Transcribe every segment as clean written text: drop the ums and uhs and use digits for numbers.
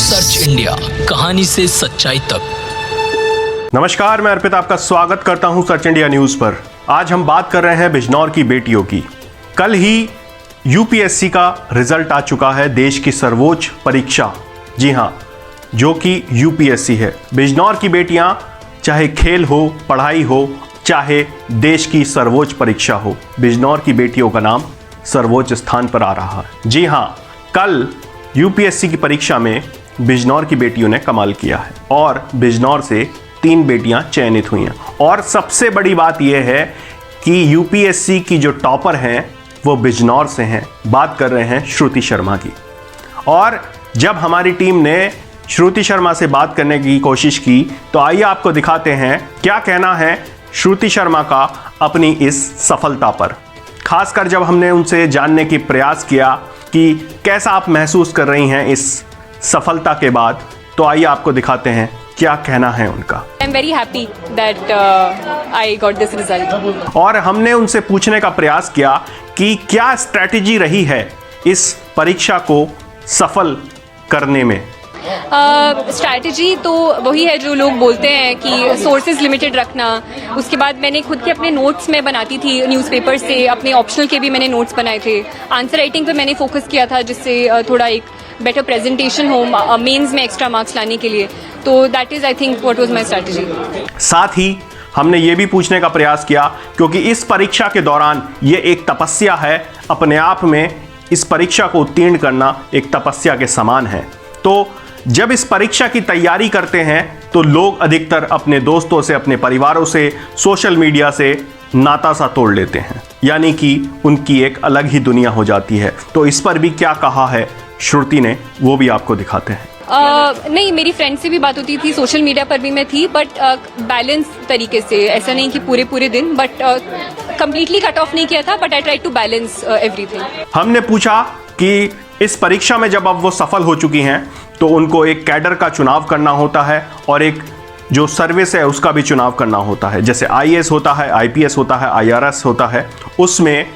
Search India, कहानी से सच्चाई तक। नमस्कार, मैं अर्पित आपका स्वागत करता हूं सर्च इंडिया न्यूज पर। आज हम बात कर रहे हैं बिजनौर की बेटियों की। कल ही यूपीएससी का रिजल्ट आ चुका है, देश की सर्वोच्च परीक्षा, जी हां, जो कि यूपीएससी है। बिजनौर की बेटियां, चाहे खेल हो, पढ़ाई हो, चाहे देश की सर्वोच्च परीक्षा हो, बिजनौर की बेटियों का नाम सर्वोच्च स्थान पर आ रहा है। जी हां, कल यूपीएससी की परीक्षा में बिजनौर की बेटियों ने कमाल किया है और बिजनौर से 3 बेटियां चयनित हुई हैं। और सबसे बड़ी बात यह है कि यूपीएससी की जो टॉपर हैं वो बिजनौर से हैं। बात कर रहे हैं श्रुति शर्मा की। और जब हमारी टीम ने श्रुति शर्मा से बात करने की कोशिश की तो आइए आपको दिखाते हैं क्या कहना है श्रुति शर्मा का अपनी इस सफलता पर। खासकर जब हमने उनसे जानने की प्रयास किया कि कैसा आप महसूस कर रही हैं इस सफलता के बाद, तो आइए आपको दिखाते हैं क्या कहना है उनका। I'm very happy that I got this result. और हमने उनसे पूछने का प्रयास किया कि क्या स्ट्रैटेजी रही है इस परीक्षा को सफल करने में। स्ट्रैटेजी तो वही है जो लोग बोलते हैं कि सोर्सेज लिमिटेड रखना। उसके बाद मैंने खुद के अपने नोट्स में बनाती थी न्यूज़पेपर से, अपने ऑप्शनल के भी मैंने नोट्स बनाए थे। आंसर राइटिंग पे मैंने फोकस किया था जिससे थोड़ा एक बेटर प्रेजेंटेशन हो मेंस में एक्स्ट्रा मार्क्स लाने के लिए। तो that is I think what was my strategy. साथ ही हमने ये भी पूछने का प्रयास किया, क्योंकि इस परीक्षा के दौरान ये एक तपस्या है, अपने आप में इस परीक्षा को उत्तीर्ण करना एक तपस्या के समान है। तो जब इस परीक्षा की तैयारी करते हैं तो लोग अधिकतर अपने दोस्तों से, अपने परिवारों से, सोशल मीडिया से नाता सा तोड़ लेते हैं, यानी कि उनकी एक अलग ही दुनिया हो जाती है। तो इस पर भी क्या कहा है श्रुति ने, वो भी आपको दिखाते हैं। नहीं, मेरी फ्रेंड से भी बात होती थी, सोशल मीडिया पर भी मैं थी, बट बैलेंस तरीके से, ऐसा नहीं कि पूरे दिन, बट कंप्लीटली कट ऑफ नहीं किया था, but I try to balance everything. हमने पूछा कि इस परीक्षा में जब अब वो सफल हो चुकी हैं तो उनको एक कैडर का चुनाव करना होता है और एक जो सर्विस है उसका भी चुनाव करना होता है, जैसे आईएएस होता है, आईपीएस होता है, आईआरएस होता है। उसमें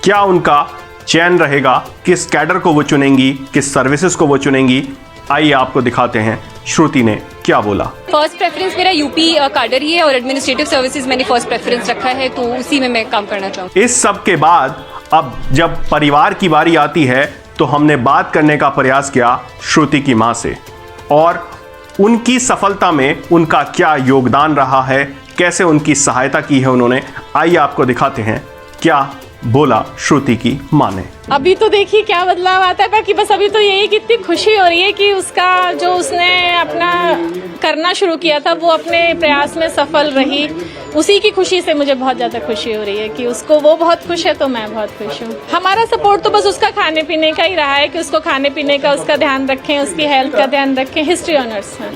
क्या उनका चयन रहेगा, किस कैडर को वो चुनेंगी, किस सर्विसेज को वो चुनेंगी, आइए आपको दिखाते हैं श्रुति ने क्या बोला। फर्स्ट प्रेफरेंस मेरा यूपी कैडर ही है और एडमिनिस्ट्रेटिव सर्विसेज मैंने फर्स्ट प्रेफरेंस रखा है, तो उसी में मैं काम करना चाहूँगी। इस सब के बाद अब जब परिवार की बारी आती है तो हमने बात करने का प्रयास किया श्रुति की मां से और उनकी सफलता में उनका क्या योगदान रहा है, कैसे उनकी सहायता की है उन्होंने। आइए आपको दिखाते हैं क्या बोला श्रुति की मां ने। अभी तो देखिए क्या बदलाव आता है, बाकी बस अभी तो यही कि इतनी खुशी हो रही है कि उसका जो उसने अपना करना शुरू किया था वो अपने प्रयास में सफल रही। उसी की खुशी से मुझे बहुत ज़्यादा खुशी हो रही है कि उसको वो बहुत खुश है तो मैं बहुत खुश हूँ। हमारा सपोर्ट तो बस उसका खाने पीने का ही रहा है कि उसको खाने पीने का उसका ध्यान रखें, उसकी हेल्थ का ध्यान रखें। हिस्ट्री ऑनर्स है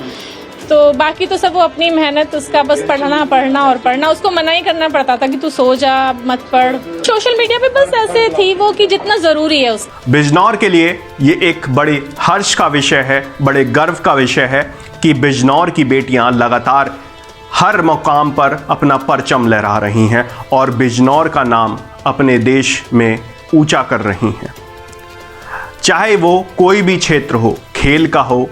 तो बाकी तो सब वो अपनी मेहनत, उसका बस पढ़ना और पढ़ना। उसको मना ही करना पड़ता था कि तू सो जा, मत पढ़। सोशल मीडिया पे बस ऐसे थी वो कि जितना ज़रूरी है उस। बिजनौर के लिए ये एक बड़े हर्ष का विषय है, बड़े गर्व का विषय है कि बिजनौर की बेटियां लगातार हर मुकाम पर अपना परचम लहरा रही हैं और बिजनौर का नाम अपने देश में ऊंचा कर रही हैं। चाहे वो कोई भी क्षेत्र हो, खेल का हो,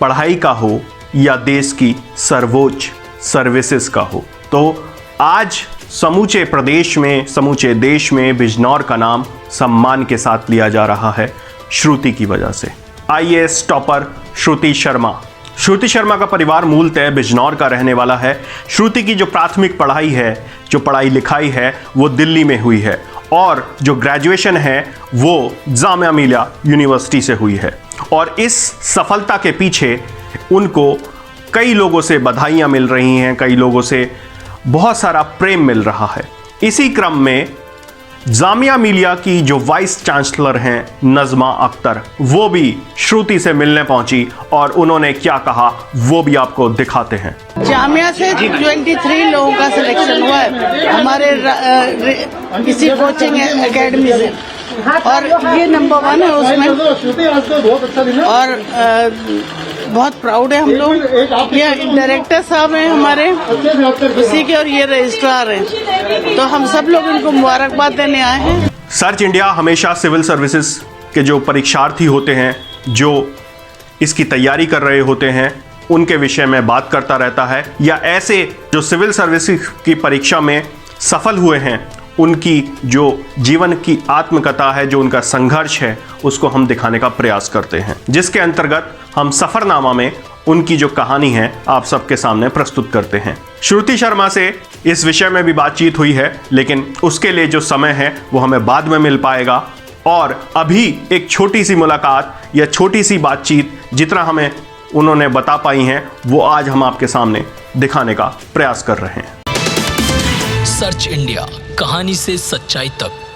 पढ़ाई का हो या देश की सर्वोच्च सर्विसेज का हो। तो आज समूचे प्रदेश में, समूचे देश में बिजनौर का नाम सम्मान के साथ लिया जा रहा है श्रुति की वजह से। आईएएस टॉपर श्रुति शर्मा। श्रुति शर्मा का परिवार मूलतः बिजनौर का रहने वाला है। श्रुति की जो प्राथमिक पढ़ाई है, जो पढ़ाई लिखाई है, वो दिल्ली में हुई है और जो ग्रेजुएशन है वो जामिया मिलिया यूनिवर्सिटी से हुई है। और इस सफलता के पीछे उनको कई लोगों से बधाइयाँ मिल रही हैं, कई लोगों से बहुत सारा प्रेम मिल रहा है। इसी क्रम में जामिया मिलिया की जो वाइस चांसलर हैं नज़मा अख्तर, वो भी श्रुति से मिलने पहुंची और उन्होंने क्या कहा वो भी आपको दिखाते हैं। जामिया से 23 लोगों का सिलेक्शन हुआ है हमारे किसी कोचिंग एकेडमी से और ये नंबर 1 है उसमें और बहुत प्राउड है हम लोग। ये डायरेक्टर साहब हैं हमारे उसी के और ये रजिस्ट्रार हैं, तो हम सब लोग इनको मुबारकबाद देने आए हैं। सर्च इंडिया हमेशा सिविल सर्विसेज के जो परीक्षार्थी होते हैं जो इसकी तैयारी कर रहे होते हैं उनके विषय में बात करता रहता है, या ऐसे जो सिविल सर्विस की परीक्षा में सफल हुए हैं उनकी जो जीवन की आत्मकथा है, जो उनका संघर्ष है, उसको हम दिखाने का प्रयास करते हैं, जिसके अंतर्गत हम सफरनामा में उनकी जो कहानी है आप सबके सामने प्रस्तुत करते हैं। श्रुति शर्मा से इस विषय में भी बातचीत हुई है, लेकिन उसके लिए जो समय है वो हमें बाद में मिल पाएगा। और अभी एक छोटी सी मुलाकात या छोटी सी बातचीत जितना हमें उन्होंने बता पाई हैं वो आज हम आपके सामने दिखाने का प्रयास कर रहे हैं। सर्च इंडिया, कहानी से सच्चाई तक।